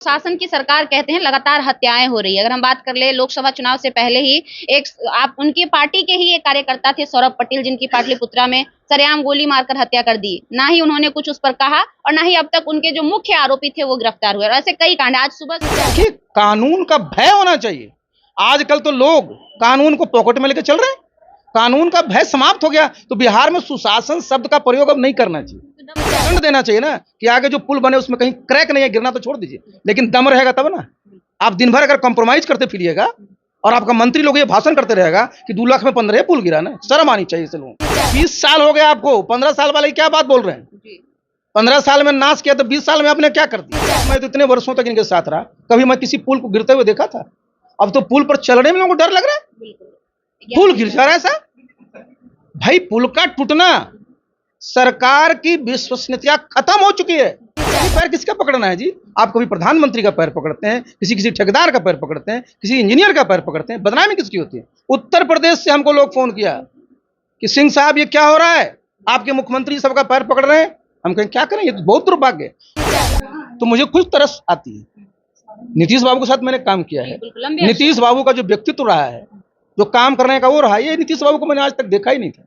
शासन की सरकार कहते हैं लगातार हत्याएं हो रही है। अगर हम बात कर ले लोकसभा चुनाव से पहले ही एक आप उनकी पार्टी के ही एक कार्यकर्ता थे सौरभ पटेल, जिनकी पाटलिपुत्रा में सरेआम गोली मारकर हत्या कर दी। ना ही उन्होंने कुछ उस पर कहा और ना ही अब तक उनके जो मुख्य आरोपी थे वो गिरफ्तार हुए। और ऐसे कई कांड आज सुबह देखिए, कानून का भय होना चाहिए। आजकल तो लोग कानून को पॉकेट में लेकर चल रहे हैं। कानून का भय समाप्त हो गया। तो बिहार में सुशासन शब्द का प्रयोग अब नहीं करना चाहिए। दंड देना चाहिए ना कि आगे जो पुल बने उसमें कहीं क्रैक नहीं है, गिरना तो छोड़ दीजिए, लेकिन दम रहेगा तब ना। आप दिन भर अगर कॉम्प्रोमाइज करते फिरिएगा और आपका मंत्री लोग ये भाषण करते रहेगा कि 2 लाख में 15 पुल गिरा ना, शर्म आनी चाहिए इसे लोगों को। 20 साल हो गया आपको, 15 साल वाले क्या बात बोल रहे हैं? 15 साल में नाश किया तो 20 साल में आपने क्या कर दिया? मैं तो इतने वर्षों तक इनके साथ रहा, कभी मैं किसी पुल को गिरते हुए देखा था? अब तो पुल पर चलने में लोगों को डर लग रहा है। पुल गिर जा रहा है साहब। भाई, पुल का टूटना, सरकार की विश्वसनीयता खत्म हो चुकी है। पैर किसका पकड़ना है जी? आप कभी प्रधानमंत्री का पैर पकड़ते हैं, किसी ठेकेदार का पैर पकड़ते हैं, किसी इंजीनियर का पैर पकड़ते हैं, बदनामी किसकी होती है? उत्तर प्रदेश से हमको लोग फोन किया कि सिंह साहब ये क्या हो रहा है, आपके मुख्यमंत्री सबका पैर पकड़ रहे हैं। हम कहें क्या करें, ये तो बहुत दुर्भाग्य है। तो मुझे कुछ तरस आती है। नीतीश बाबू के साथ मैंने काम किया है। नीतीश बाबू का जो व्यक्तित्व रहा है, जो काम करने का वो रहा है, ये नीतीश बाबू को मैंने आज तक देखा ही नहीं था।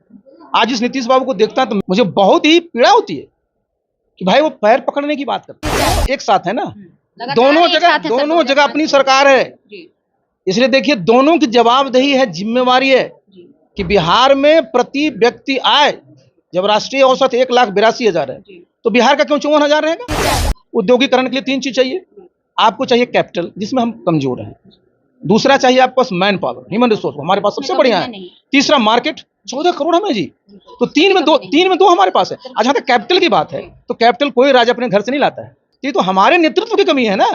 आज इस नीतीश बाबू को देखता तो मुझे बहुत ही पीड़ा होती है कि भाई वो पैर पकड़ने की बात करते हैं। एक साथ है ना, दोनों जगह अपनी सरकार है। इसलिए देखिए, दोनों की जवाबदेही है, जिम्मेवारी है कि बिहार में प्रति व्यक्ति आय जब राष्ट्रीय औसत 1,82,000 है तो बिहार का क्यों 54,000 रहेगा? उद्योगीकरण के लिए 3 चीज चाहिए। आपको चाहिए कैपिटल, जिसमें हम कमजोर हैं। दूसरा चाहिए आपके पास मैन पावर, ह्यूमन रिसोर्स, हमारे पास सबसे बढ़िया है। तीसरा मार्केट, 14 करोड़ हमें जी। तो तीन में दो हमारे पास है। जहां तक कैपिटल की बात है तो कैपिटल कोई राजा अपने घर से नहीं लाता है। ये तो हमारे नेतृत्व की कमी है ना।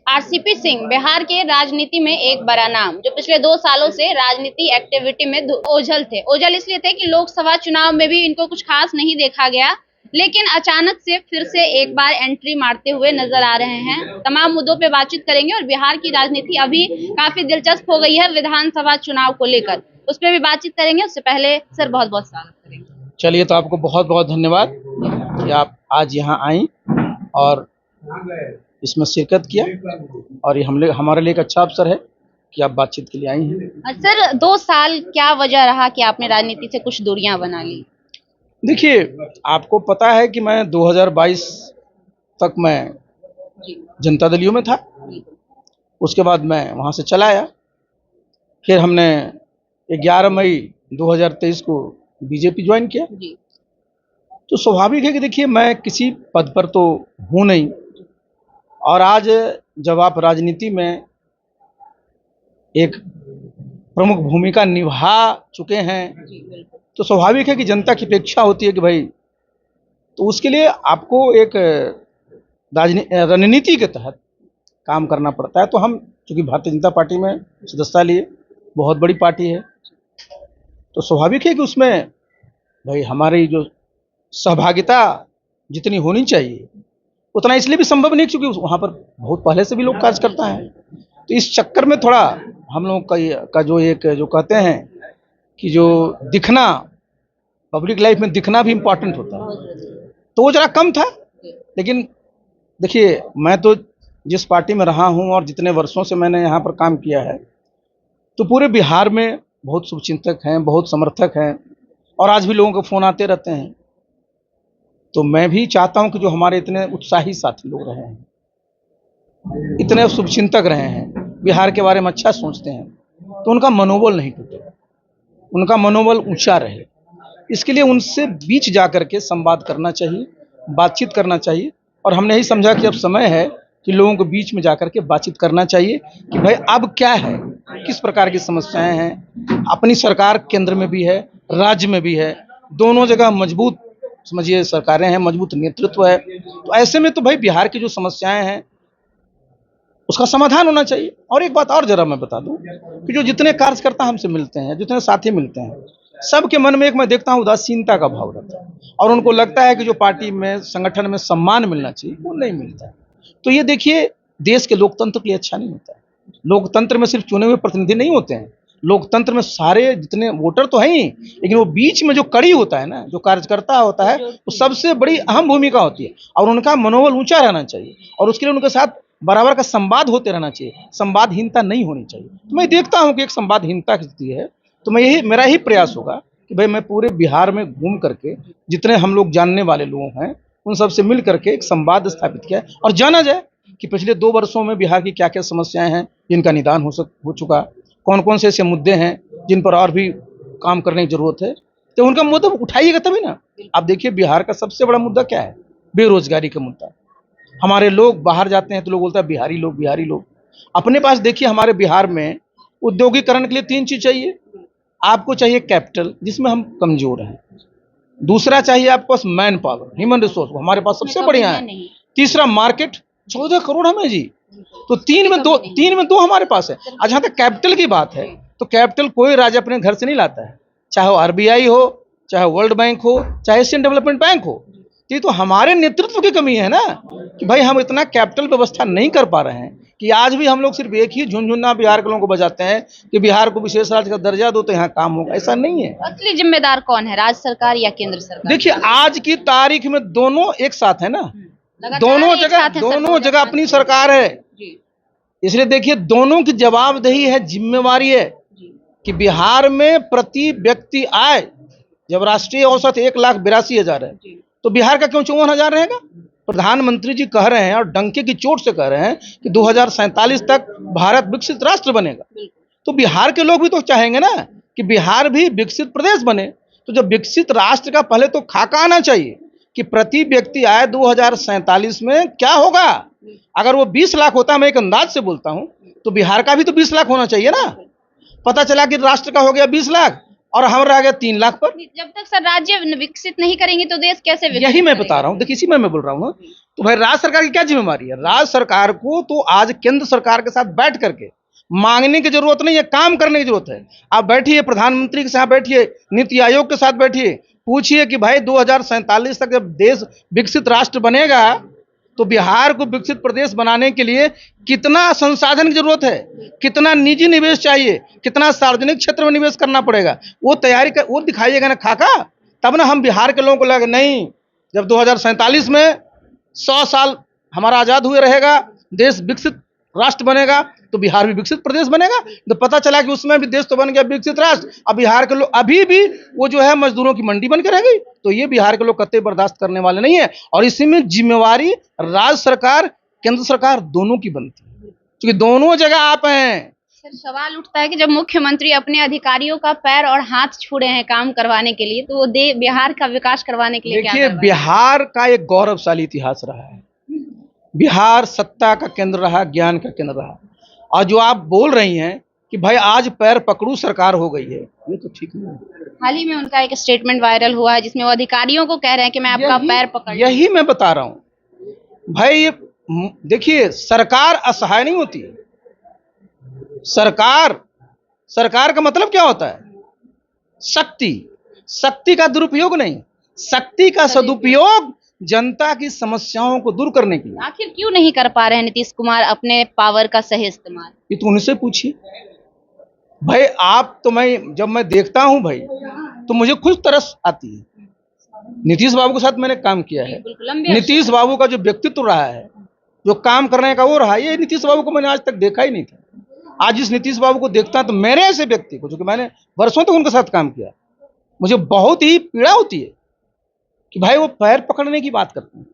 आरसीपी सिंह बिहार के राजनीति में एक बड़ा नाम, जो पिछले 2 सालों से राजनीति एक्टिविटी में ओझल थे। ओझल इसलिए थे कि लोकसभा चुनाव में भी इनको कुछ खास नहीं देखा गया, लेकिन अचानक से फिर से एक बार एंट्री मारते हुए नजर आ रहे हैं। तमाम मुद्दों पे बातचीत करेंगे और बिहार की राजनीति अभी काफी दिलचस्प हो गई है विधानसभा चुनाव को लेकर, उस पर भी बातचीत करेंगे। उससे पहले सर बहुत बहुत स्वागत करेंगे। चलिए, तो आपको बहुत बहुत धन्यवाद कि आप आज यहाँ आई और इसमें शिरकत किया, और ये हमारे लिए एक अच्छा अवसर है कि आप बातचीत के लिए आई हैं। सर, 2 साल क्या वजह रहा कि आपने राजनीति से कुछ दूरियां बना ली? देखिए, आपको पता है कि मैं 2022 तक मैं जनता दलियों में था। उसके बाद मैं वहां से चला आया। फिर हमने 11 मई 2023 को बीजेपी ज्वाइन किया। तो स्वाभाविक है कि देखिए, मैं किसी पद पर तो हूं नहीं, और आज जब आप राजनीति में एक प्रमुख भूमिका निभा चुके हैं तो स्वाभाविक है कि जनता की अपेक्षा होती है कि भाई, तो उसके लिए आपको एक रणनीति के तहत काम करना पड़ता है। तो हम चूंकि भारतीय जनता पार्टी में सदस्यता लिए, बहुत बड़ी पार्टी है, तो स्वाभाविक है कि उसमें भाई हमारी जो सहभागिता जितनी होनी चाहिए उतना इसलिए भी संभव नहीं, क्योंकि वहाँ पर बहुत पहले से भी लोग कार्य करता है। तो इस चक्कर में थोड़ा हम लोग का जो कहते हैं कि जो दिखना, पब्लिक लाइफ में दिखना भी इम्पोर्टेंट होता है, तो वो जरा कम था। लेकिन देखिए, मैं तो जिस पार्टी में रहा हूँ और जितने वर्षों से मैंने यहाँ पर काम किया है, तो पूरे बिहार में बहुत शुभचिंतक हैं, बहुत समर्थक हैं, और आज भी लोगों के फोन आते रहते हैं। तो मैं भी चाहता हूं कि जो हमारे इतने उत्साही साथी लोग रहे हैं, इतने शुभचिंतक रहे हैं, बिहार के बारे में अच्छा सोचते हैं, तो उनका मनोबल नहीं टूटे, उनका मनोबल ऊंचा रहे। इसके लिए उनसे बीच जाकर के संवाद करना चाहिए, बातचीत करना चाहिए। और हमने यही समझा कि अब समय है कि लोगों को बीच में जाकर के बातचीत करना चाहिए कि भाई अब क्या है, किस प्रकार की समस्याएं हैं। अपनी सरकार केंद्र में भी है, राज्य में भी है, दोनों जगह मजबूत समझिए सरकारें हैं, मजबूत नेतृत्व है। तो ऐसे में तो भाई बिहार की जो समस्याएं हैं उसका समाधान होना चाहिए। और एक बात और जरा मैं बता दूं कि जो जितने कार्यकर्ता हमसे मिलते हैं, जितने साथी मिलते हैं, सबके मन में एक मैं देखता हूं उदासीनता का भाव रहता है, और उनको लगता है कि जो पार्टी में, संगठन में सम्मान मिलना चाहिए वो नहीं मिलता है। तो ये देखिए, देश के लोकतंत्र के लिए अच्छा नहीं होता है। लोकतंत्र में सिर्फ चुने हुए प्रतिनिधि नहीं होते हैं, लोकतंत्र में सारे जितने वोटर तो हैं ही, लेकिन वो बीच में जो कड़ी होता है ना, जो कार्यकर्ता होता है, वो सबसे बड़ी अहम भूमिका होती है और उनका मनोबल ऊंचा रहना चाहिए और उसके लिए उनके साथ बराबर का संवाद होते रहना चाहिए, संवादहीनता नहीं होनी चाहिए। तो मैं देखता हूं कि एक संवादहीनता की स्थिति है, तो मैं यही मेरा ही प्रयास होगा कि भाई मैं पूरे बिहार में घूम करके जितने हम लोग जानने वाले लोग हैं उन सबसे मिल करके एक संवाद स्थापित किया और जाना जाए कि पिछले 2 वर्षों में बिहार की क्या क्या समस्याएं हैं जिनका निदान हो चुका, कौन कौन से ऐसे मुद्दे हैं जिन पर और भी काम करने की जरूरत है, तो उनका मुद्दा उठाइएगा तभी ना। आप देखिए बिहार का सबसे बड़ा मुद्दा क्या है, बेरोजगारी का मुद्दा। हमारे लोग बाहर जाते हैं तो लोग बोलते हैं बिहारी लोग, बिहारी लोग। अपने पास देखिए हमारे बिहार में उद्योगीकरण के लिए 3 चीज चाहिए। आपको चाहिए कैपिटल जिसमें हम कमजोर हैं, दूसरा चाहिए आपको पास मैन पावर, ह्यूमन रिसोर्स, हमारे पास सबसे बढ़िया है, तीसरा मार्केट, 14 करोड़ हमें जी, तो तीन में दो हमारे पास है। और जहां तक कैपिटल की बात है तो कैपिटल कोई राज्य अपने घर से नहीं लाता है, चाहे वो आरबीआई हो, चाहे वर्ल्ड बैंक हो, चाहे एशियन डेवलपमेंट बैंक हो। ये तो हमारे नेतृत्व की कमी है ना कि भाई हम इतना कैपिटल व्यवस्था नहीं कर पा रहे हैं कि आज भी हम लोग सिर्फ एक ही झुनझुना बिहार के लोगों को बजाते हैं कि बिहार को विशेष राज्य का दर्जा दो तो यहाँ काम होगा। ऐसा नहीं है। असली जिम्मेदार कौन है, राज्य सरकार या केंद्र सरकार? देखिए आज की तारीख में दोनों एक साथ है ना, दोनों जगह अपनी सरकार है, इसलिए देखिए दोनों की जवाबदेही है, जिम्मेवारी है कि बिहार में प्रति व्यक्ति आय जब राष्ट्रीय औसत 1,82,000 है तो बिहार का क्यों 54,000 रहेगा? प्रधानमंत्री जी कह रहे हैं और डंके की चोट से कह रहे हैं कि 2047 तक भारत विकसित राष्ट्र बनेगा, तो बिहार के लोग भी तो चाहेंगे ना कि बिहार भी विकसित प्रदेश बने। तो जब विकसित राष्ट्र का पहले तो खाका आना चाहिए कि प्रति व्यक्ति आय 2047 में क्या होगा। अगर वो 20 लाख होता, मैं एक अंदाज से बोलता हूं, तो बिहार का भी तो 20 लाख होना चाहिए ना। पता चला कि राष्ट्र का हो गया 20 लाख और हम रह गए 3 लाख पर। जब तक सर राज्य विकसित नहीं करेंगे तो देश कैसे विकसित? यही मैं बता रहा हूँ, देखिए इसी में मैं बोल रहा हूँ। तो भाई राज्य सरकार की क्या जिम्मेवारी है? राज्य सरकार को तो आज केंद्र सरकार के साथ बैठ करके मांगने की जरूरत नहीं है, काम करने की जरूरत है। आप बैठिए, प्रधानमंत्री के साथ बैठिए, नीति आयोग के साथ बैठिए, पूछिए कि भाई 2047 तक जब देश विकसित राष्ट्र बनेगा तो बिहार को विकसित प्रदेश बनाने के लिए कितना संसाधन की जरूरत है, कितना निजी निवेश चाहिए, कितना सार्वजनिक क्षेत्र में निवेश करना पड़ेगा, वो तैयारी कर, वो दिखाइएगा ना खाका, तब ना हम बिहार के लोगों को लगे नहीं जब 2047 में 100 साल हमारा आजाद हुए रहेगा, देश विकसित राष्ट्र बनेगा तो बिहार भी विकसित प्रदेश बनेगा। तो पता चला कि उसमें भी देश तो बन गया विकसित राष्ट्र, अब बिहार के लोग अभी भी वो जो है मजदूरों की मंडी बन के रह गई, तो ये बिहार के लोग कतई बर्दाश्त करने वाले नहीं है। और इसी में जिम्मेवारी राज्य सरकार केंद्र सरकार दोनों की बनती है, क्योंकि दोनों जगह आप हैं। सर सवाल उठता है कि जब मुख्यमंत्री अपने अधिकारियों का पैर और हाथ छू रहे हैं काम करवाने के लिए, तो वो बिहार का विकास करवाने के लिए देखिए बिहार का एक गौरवशाली इतिहास रहा है, बिहार सत्ता का केंद्र रहा, ज्ञान का केंद्र रहा। और जो आप बोल रही हैं कि भाई आज पैर पकड़ू सरकार हो गई है, ये तो ठीक नहीं है। हाल ही में उनका एक स्टेटमेंट वायरल हुआ है जिसमें वो अधिकारियों को कह रहे हैं कि मैं आपका पैर पकड़, यही मैं बता रहा हूं भाई। देखिए सरकार असहाय नहीं होती है, सरकार का मतलब क्या होता है? शक्ति का दुरुपयोग नहीं, शक्ति का सदुपयोग जनता की समस्याओं को दूर करने के लिए। आखिर क्यों नहीं कर पा रहे हैं नीतीश कुमार अपने पावर का सही इस्तेमाल? ये तो उनसे पूछिए भाई। आप तो जब मैं देखता हूं भाई तो मुझे खुद तरस आती है। नीतीश बाबू के साथ मैंने काम किया है, नीतीश बाबू का जो व्यक्तित्व रहा है, जो काम करने का वो रहा, ये नीतीश बाबू को मैंने आज तक देखा ही नहीं था। आज इस नीतीश बाबू को देखता तो मेरे ऐसे व्यक्ति को, जो कि मैंने वर्षों तक उनके साथ काम किया, मुझे बहुत ही पीड़ा होती है कि भाई वो पैर पकड़ने की बात करते हैं।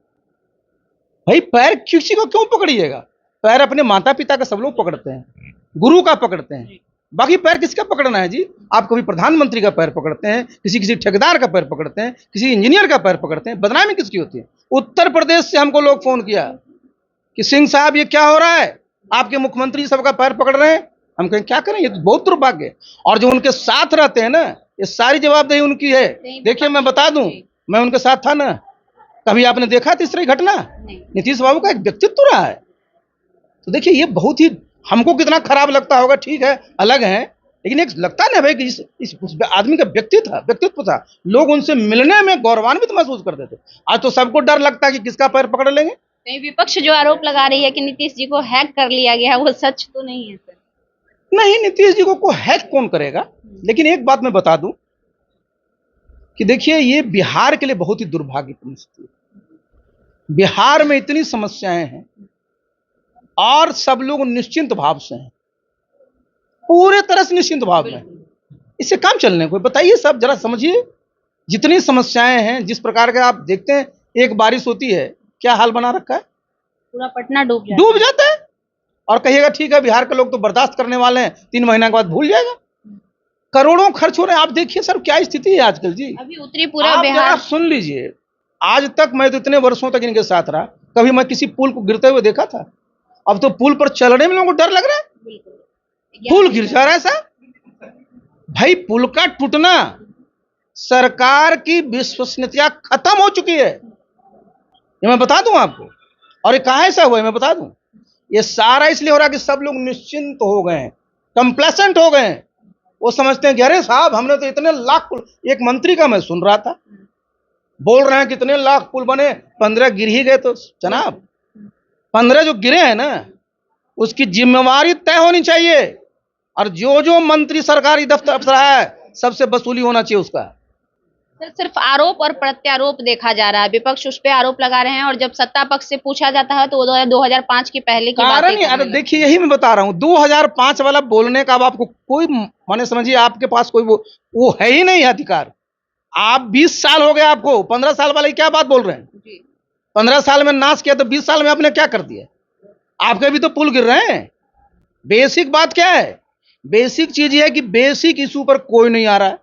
भाई पैर किसी को क्यों पकड़िएगा? पैर अपने माता पिता का सब लोग पकड़ते हैं, गुरु का पकड़ते हैं, बाकी पैर किसका पकड़ना है जी? आप कभी प्रधानमंत्री का पैर पकड़ते हैं, किसी ठेकेदार का पैर पकड़ते हैं, किसी इंजीनियर का पैर पकड़ते हैं, बदनामी किसकी होती है? उत्तर प्रदेश से हमको लोग फोन किया कि सिंह साहब ये क्या हो रहा है, आपके मुख्यमंत्री सबका पैर पकड़ रहे हैं। हम कहें क्या करें, ये तो बहुत दुर्भाग्य है। और जो उनके साथ रहते हैं ना, ये सारी जवाबदेही उनकी है। देखिए मैं बता दूं, मैं उनके साथ था ना, कभी आपने देखा तीसरी घटना? नीतीश बाबू का एक व्यक्तित्व रहा है। तो देखिए ये बहुत ही हमको कितना खराब लगता होगा, ठीक है अलग है, लेकिन एक लगता है ना भाई कि उस आदमी का व्यक्तित्व था, लोग उनसे मिलने में गौरवान्वित महसूस करते थे। आज तो सबको डर लगता है कि किसका पैर पकड़ लेंगे। कहीं विपक्ष जो आरोप लगा रही है कि नीतीश जी को हैक कर लिया गया है, वो सच तो नहीं है सर? नहीं, नीतीश जी को हैक कौन करेगा। लेकिन एक बात मैं बता दूं कि देखिए, ये बिहार के लिए बहुत ही दुर्भाग्यपूर्ण स्थिति है। बिहार में इतनी समस्याएं हैं और सब लोग निश्चिंत भाव से हैं, पूरे तरह से निश्चिंत भाव में। इससे काम चलने को बताइए, सब जरा समझिए। जितनी समस्याएं हैं, जिस प्रकार के आप देखते हैं, एक बारिश होती है, क्या हाल बना रखा है, पूरा पटना डूब जाता है। और कहिएगा ठीक है, बिहार के लोग तो बर्दाश्त करने वाले हैं, 3 महीने के बाद भूल जाएगा। करोड़ों खर्च हो रहे हैं। आप देखिए सर, क्या स्थिति है आजकल जी। अभी उत्तरी पूरा आप बिहार। जरा सुन लीजिए, आज तक मैं तो इतने वर्षों तक इनके साथ रहा, कभी मैं किसी पुल को गिरते हुए देखा था? अब तो पुल पर चलने में लोगों को डर लग रहा है, पुल गिर जा रहा है साहब। भाई, पुल का टूटना, सरकार की विश्वसनीयता खत्म हो चुकी है, ये मैं बता दूं आपको। और ये कहां ऐसा हुआ है मैं बता दूं, ये सारा इसलिए हो रहा है कि सब लोग निश्चिंत हो गए हैं, कंप्लेसेंट हो गए हैं। वो समझते हैं कि अरे साहब, हमने तो इतने लाख पुल, एक मंत्री का मैं सुन रहा था, बोल रहे हैं कितने लाख पुल बने, 15 गिर ही गए। तो जनाब, 15 जो गिरे हैं ना, उसकी जिम्मेवारी तय होनी चाहिए। और जो मंत्री सरकारी दफ्तर अफसर है, सबसे वसूली होना चाहिए उसका। सर, सिर्फ आरोप और प्रत्यारोप देखा जा रहा है, विपक्ष उस पर आरोप लगा रहे हैं, और जब सत्ता पक्ष से पूछा जाता है तो वो 2005 की पहले की बातें कारण। अरे देखिए, यही मैं बता रहा हूँ, 2005 वाला बोलने का अब आपको कोई माने समझिए, आपके पास कोई वो है ही नहीं अधिकार। आप 20 साल हो गए आपको, 15 साल वाले क्या बात बोल रहे हैं। 15 साल में नाश किया तो 20 साल में आपने क्या कर दिया? आपके भी तो पुल गिर रहे हैं। बेसिक बात क्या है? बेसिक चीज ये है कि बेसिक इशू पर कोई नहीं आ रहा है,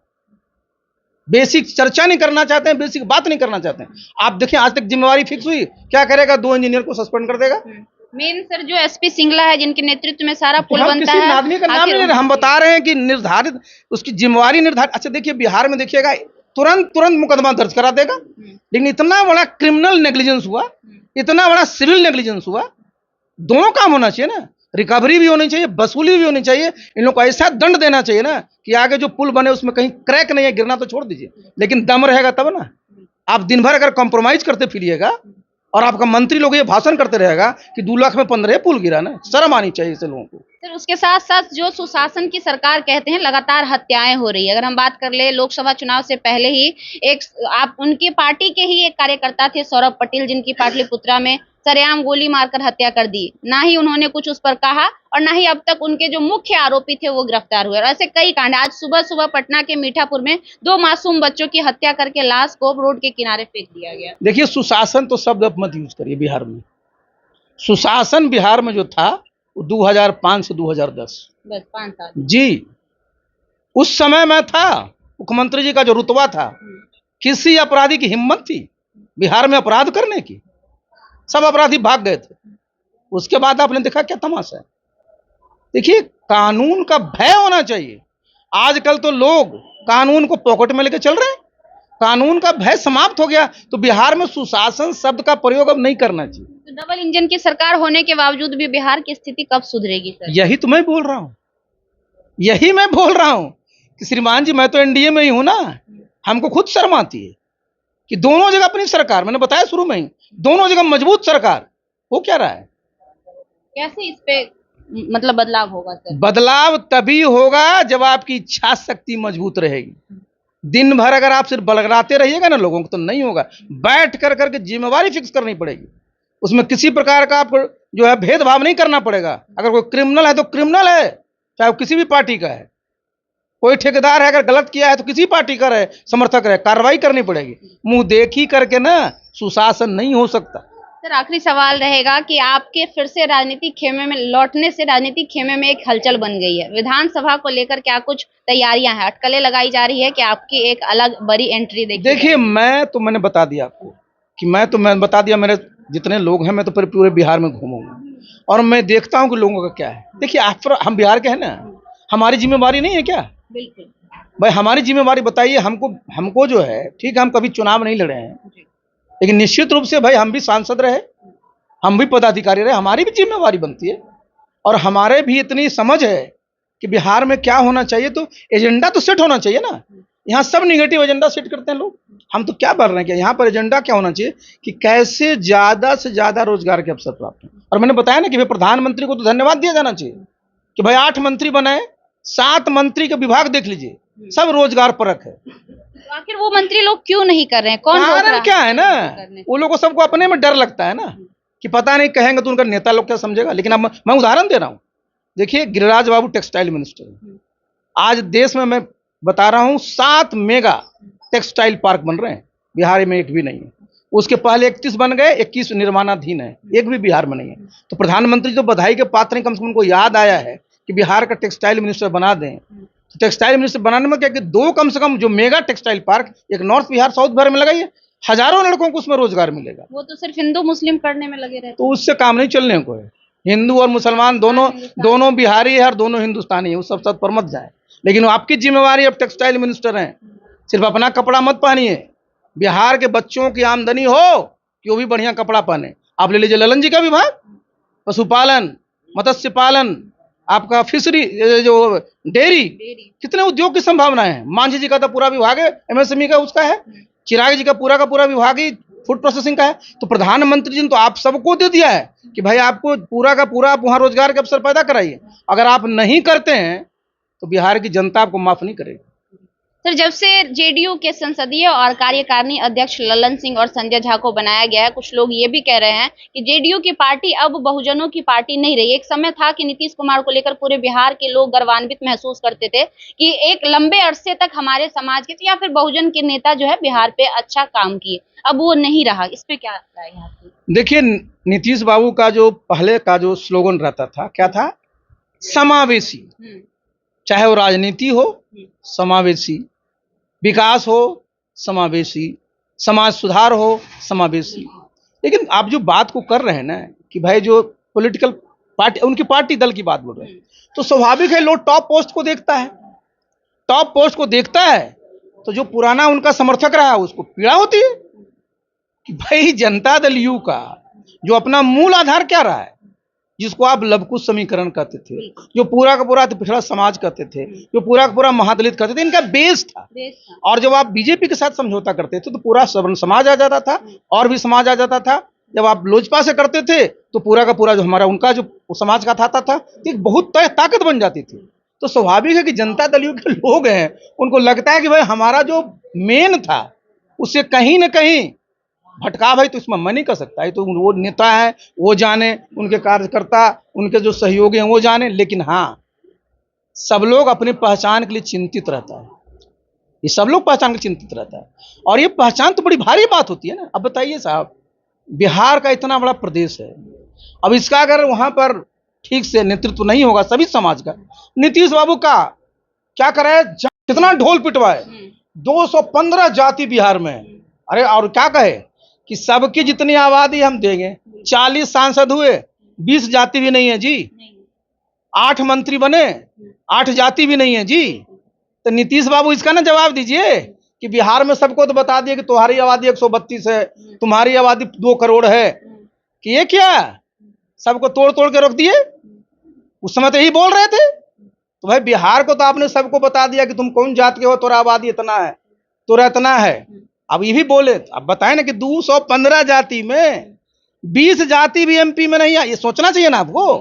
बेसिक चर्चा नहीं करना चाहते हैं, बेसिक बात नहीं करना चाहते हैं। आप देखिए, आज तक जिम्मेवारी फिक्स हुई, क्या करेगा? 2 इंजीनियर को सस्पेंड कर देगा। मेन सर जो एसपी सिंगला है, जिनके नेतृत्व में सारा पुल हम बनता किसी है, आदमी का नाम नहीं, हम बता रहे हैं कि निर्धारित उसकी जिम्मेवारी निर्धारित। अच्छा देखिए, बिहार में देखिएगा, तुरंत मुकदमा दर्ज करा देगा। लेकिन इतना बड़ा क्रिमिनल नेग्लिजेंस हुआ, इतना बड़ा सिविल नेग्लिजेंस हुआ, दोनों काम होना चाहिए ना। रिकवरी भी होनी चाहिए, वसूली भी होनी चाहिए। इन लोग को ऐसा दंड देना चाहिए ना कि आगे जो पुल बने उसमें कहीं क्रैक नहीं है, गिरना तो छोड़ दीजिए, लेकिन दम रहेगा तब ना। आप दिन भर अगर कॉम्प्रोमाइज करते फिरिएगा और आपका मंत्री लोग ये भाषण करते रहेगा कि 2 लाख में 15 पुल गिरा ना, शर्म आनी चाहिए ऐसे लोगों को। सर, उसके साथ साथ जो सुशासन की सरकार कहते हैं, लगातार हत्याएं हो रही है। अगर हम बात कर ले, लोकसभा चुनाव से पहले ही आप उनकी पार्टी के ही एक कार्यकर्ता थे सौरभ पटेल, जिनकी पाटलिपुत्रा में सरेआम गोली मारकर हत्या कर दी। ना ही उन्होंने कुछ उस पर कहा, और ना ही अब तक उनके जो मुख्य आरोपी थे वो गिरफ्तार हुए। और ऐसे कई कांड, आज सुबह पटना के मीठापुर में 2 मासूम बच्चों की हत्या करके लाश को रोड के किनारे फेंक दिया गया। देखिए, सुशासन तो शब्द अब मत यूज करिए। बिहार में सुशासन, बिहार में जो था वो 2005 से 2010, बस 5 साल जी। उस समय मैं था, मुख्यमंत्री जी का जो रुतबा था, किसी अपराधी की हिम्मत थी बिहार में अपराध करने की? सब अपराधी भाग गए थे। उसके बाद आपने देखा क्या तमाशा है। देखिए, कानून का भय होना चाहिए। आजकल तो लोग कानून को पॉकेट में लेके चल रहे हैं, कानून का भय समाप्त हो गया। तो बिहार में सुशासन शब्द का प्रयोग अब नहीं करना चाहिए। तो डबल इंजन की सरकार होने के बावजूद भी बिहार की स्थिति कब सुधरेगी सर? यही तो मैं बोल रहा हूँ, यही मैं बोल रहा हूँ कि श्रीमान जी, मैं तो एनडीए में ही हूं ना। हमको खुद शर्म आती है कि दोनों जगह अपनी सरकार, मैंने बताया शुरू में ही, दोनों जगह मजबूत सरकार हो क्या रहा है। कैसे इस पे मतलब बदलाव होगा सर? बदलाव तभी होगा जब आपकी इच्छा शक्ति मजबूत रहेगी। दिन भर अगर आप सिर्फ बलगराते रहिएगा ना लोगों को, तो नहीं होगा। बैठ कर करके जिम्मेवारी फिक्स करनी पड़ेगी। उसमें किसी प्रकार का आपको जो है भेदभाव नहीं करना पड़ेगा। अगर कोई क्रिमिनल है तो क्रिमिनल है, चाहे वो किसी भी पार्टी का है। कोई ठेकेदार है, अगर गलत किया है तो किसी पार्टी का रहे, समर्थक रहे, कार्रवाई करनी पड़ेगी। मुंह देखी करके ना सुशासन नहीं हो सकता। सर, आखिरी सवाल रहेगा कि आपके फिर से राजनीतिक खेमे में लौटने से राजनीतिक खेमे में एक हलचल बन गई है। विधानसभा को लेकर क्या कुछ तैयारियां हैं? अटकलें लगाई जा रही है कि आपकी एक अलग बड़ी एंट्री देखिए, मैंने बता दिया आपको कि मैं बता दिया, मेरे जितने लोग हैं, मैं तो पूरे बिहार में घूमूंगा और मैं देखता हूँ कि लोगों का क्या है। देखिए, हम बिहार के हैं ना, हमारी जिम्मेवारी नहीं है क्या? बिल्कुल भाई, हमारी जिम्मेवारी बताइए हमको जो है। ठीक है, हम कभी चुनाव नहीं लड़े हैं, लेकिन निश्चित रूप से भाई हम भी सांसद रहे, हम भी पदाधिकारी रहे, हमारी भी जिम्मेवारी बनती है। और हमारे भी इतनी समझ है कि बिहार में क्या होना चाहिए, तो एजेंडा तो सेट होना चाहिए ना। यहाँ सब निगेटिव एजेंडा सेट करते हैं लोग। हम तो क्या बोल रहे हैं कि यहाँ पर एजेंडा क्या होना चाहिए कि कैसे ज्यादा से ज्यादा रोजगार के अवसर प्राप्त हो। और मैंने बताया ना कि प्रधानमंत्री को तो धन्यवाद दिया जाना चाहिए। कि भाई 8 मंत्री बनाए, 7 मंत्री के विभाग देख लीजिए, सब रोजगार परक है। तो आखिर वो मंत्री लोग क्यों नहीं कर रहे हैं? कौन रोक रहा कारण क्या है ना, करने से? वो लोगों को सबको अपने में डर लगता है ना कि पता नहीं कहेंगे तो उनका नेता लोग क्या समझेगा। लेकिन अब मैं उदाहरण दे रहा हूँ, देखिए गिरिराज बाबू टेक्सटाइल मिनिस्टर है, आज देश में मैं बता रहा हूँ 7 मेगा टेक्सटाइल पार्क बन रहे हैं, बिहार में एक भी नहीं है। उसके पहले 31 बन गए, 21 निर्माणाधीन है, एक भी बिहार में नहीं है। तो प्रधानमंत्री जो बधाई के पात्र हैं, कम से कम उनको याद आया है कि बिहार का टेक्सटाइल मिनिस्टर बना दें। तो टेक्सटाइल मिनिस्टर बनाने में क्या कि 2 कम से कम जो मेगा टेक्सटाइल पार्क एक नॉर्थ बिहार साउथ बिहार में लगाइए, हजारों लड़कों को उसमें रोजगार मिलेगा। वो तो सिर्फ हिंदू मुस्लिम करने में लगे रहते तो उससे काम नहीं चलने को है। हिंदू और मुसलमान दोनों बिहारी है और दोनों हिंदुस्तानी है, उस सब सत पर मत जाए। लेकिन आपकी जिम्मेवारी, अब टेक्सटाइल मिनिस्टर हैं, सिर्फ अपना कपड़ा मत पहनिए, बिहार के बच्चों की आमदनी हो कि वो भी बढ़िया कपड़ा पहने। आप ले लीजिए ललन जी का विभाग, पशुपालन, मत्स्य पालन, आपका फिशरी, जो डेयरी, कितने उद्योग की संभावनाएं हैं। मांझी जी का तो पूरा विभाग है एमएसएमई का, उसका है। चिराग जी का पूरा विभाग ही फूड प्रोसेसिंग का है। तो प्रधानमंत्री जी ने तो आप सबको दे दिया है कि भाई आपको पूरा का पूरा आप वहां रोजगार के अवसर पैदा कराइए। अगर आप नहीं करते हैं तो बिहार की जनता आपको माफ नहीं करेगी। सर, जब से जेडीयू के संसदीय और कार्यकारिणी अध्यक्ष ललन सिंह और संजय झा को बनाया गया है, कुछ लोग ये भी कह रहे हैं कि जेडीयू की पार्टी अब बहुजनों की पार्टी नहीं रही। एक समय था कि नीतीश कुमार को लेकर पूरे बिहार के लोग गर्वान्वित महसूस करते थे कि एक लंबे अरसे तक हमारे समाज के या फिर बहुजन के नेता जो है बिहार पे अच्छा काम किए। अब वो नहीं रहा, इस पे क्या लगता है यहाँ पे? देखिए, नीतीश बाबू का जो पहले का जो स्लोगन रहता था, क्या था? समावेशी। चाहे वो राजनीति हो, समावेशी, विकास हो, समावेशी, समाज सुधार हो, समावेशी। लेकिन आप जो बात को कर रहे हैं ना कि भाई जो पॉलिटिकल पार्टी, उनकी पार्टी दल की बात बोल रहे हैं, तो स्वाभाविक है लोग टॉप पोस्ट को देखता है। टॉप पोस्ट को देखता है तो जो पुराना उनका समर्थक रहा है उसको पीड़ा होती है कि भाई जनता दल यू का जो अपना मूल आधार क्या रहा है, जिसको आप लवकुश समीकरण कहते थे, जो पूरा का पूरा पिछड़ा समाज कहते थे, जो पूरा का पूरा महादलित कहते थे, इनका बेस था। और जब आप बीजेपी के साथ समझौता करते थे तो पूरा सवर्ण समाज आ जाता था और भी समाज आ जाता था। जब आप लोजपा से करते थे तो पूरा का पूरा जो हमारा उनका जो समाज का था तो एक बहुत ताकत बन जाती थी। तो स्वाभाविक है कि जनता दल के लोग हैं, उनको लगता है कि भाई हमारा जो मेन था उससे कहीं ना कहीं भटका भाई, तो इसमें मैं नहीं कर सकता है। तो वो नेता है वो जाने, उनके कार्यकर्ता, उनके जो सहयोगी हैं वो जाने, लेकिन हाँ सब लोग अपनी पहचान के लिए चिंतित रहता है। ये सब लोग पहचान के चिंतित रहता है और ये पहचान तो बड़ी भारी बात होती है ना। अब बताइए साहब, बिहार का इतना बड़ा प्रदेश है, अब इसका अगर वहां पर ठीक से नेतृत्व नहीं होगा सभी समाज का, नीतीश बाबू का क्या करे, कितना ढोल पिटवाए, 215 जाति बिहार में। अरे और क्या कहे कि सबकी जितनी आबादी हम देंगे, 40 सांसद हुए, 20 जाति भी नहीं है जी, 8 मंत्री बने, 8 जाति भी नहीं है जी। तो नीतीश बाबू इसका ना जवाब दीजिए कि बिहार में सबको तो बता दिए कि तुम्हारी आबादी 132 है, तुम्हारी आबादी 2 करोड़ है, कि ये क्या सबको तोड़ तोड़ के रख दिए। उस समय तो यही बोल रहे थे। तो भाई बिहार को तो आपने सबको बता दिया कि तुम कौन जात के हो, तुम्हारा आबादी इतना है, तुम्हारा इतना है। अब ये भी बोले, अब बताएं ना कि 215 जाति में 20 जाति भी एमपी में नहीं है। ये सोचना चाहिए ना आपको।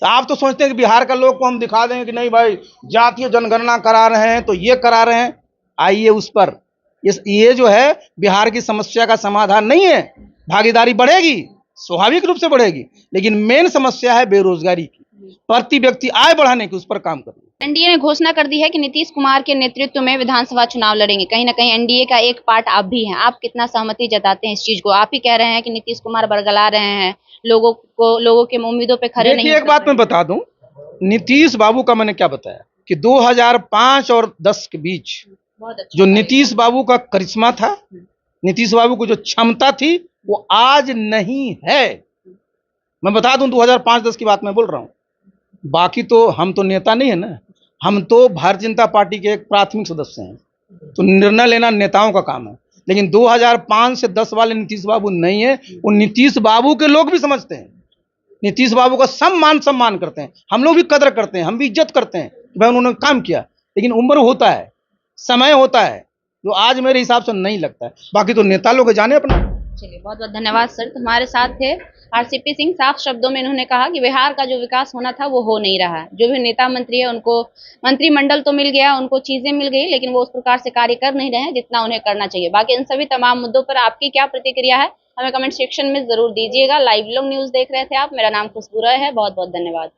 तो आप तो सोचते हैं कि बिहार का लोग को हम दिखा देंगे कि नहीं भाई जातीय जनगणना करा रहे हैं तो ये करा रहे हैं। आइए उस पर, ये जो है बिहार की समस्या का समाधान नहीं है। भागीदारी बढ़ेगी, स्वाभाविक रूप से बढ़ेगी, लेकिन मेन समस्या है बेरोजगारी की, प्रति व्यक्ति आय बढ़ाने की, उस पर काम करना। एनडीए ने घोषणा कर दी है कि नीतीश कुमार के नेतृत्व में विधानसभा चुनाव लड़ेंगे। कहीं ना कहीं एनडीए का एक पार्ट आप भी हैं। आप कितना सहमति जताते हैं इस चीज को? आप ही कह रहे हैं कि नीतीश कुमार बरगला रहे हैं, लोगों के उम्मीदों पे खरे नहीं। एक बात मैं बता दूं, नीतीश बाबू का मैंने क्या बताया कि 2005 और 10 के बीच जो नीतीश बाबू का करिश्मा था, नीतीश बाबू को जो क्षमता थी, वो आज नहीं है। मैं बता दूं 2005-10 की बात मैं बोल रहा हूं। बाकी तो हम तो नेता नहीं है ना, हम तो भारतीय जनता पार्टी के एक प्राथमिक सदस्य हैं, तो निर्णय लेना नेताओं का काम है। लेकिन 2005 से 10 वाले नीतीश बाबू नहीं है। वो नीतीश बाबू के लोग भी समझते हैं, नीतीश बाबू का सम्मान करते हैं, हम लोग भी कदर करते हैं, हम भी इज्जत करते हैं कि भाई उन्होंने काम किया। लेकिन उम्र होता है, समय होता है, जो आज मेरे हिसाब से नहीं लगता है। बाकी तो नेता लोग जाने अपना। चलिए, बहुत बहुत धन्यवाद सर। तो हमारे साथ थे आरसीपी सिंह। साफ शब्दों में इन्होंने कहा कि बिहार का जो विकास होना था वो हो नहीं रहा है। जो भी नेता मंत्री है उनको मंत्रिमंडल तो मिल गया, उनको चीजें मिल गई, लेकिन वो उस प्रकार से कार्य कर नहीं रहे हैं जितना उन्हें करना चाहिए। बाकी इन सभी तमाम मुद्दों पर आपकी क्या प्रतिक्रिया है हमें कमेंट सेक्शन में जरूर दीजिएगा। लाइव लोग न्यूज देख रहे थे आप, मेरा नाम खुशबू राय है। बहुत बहुत धन्यवाद।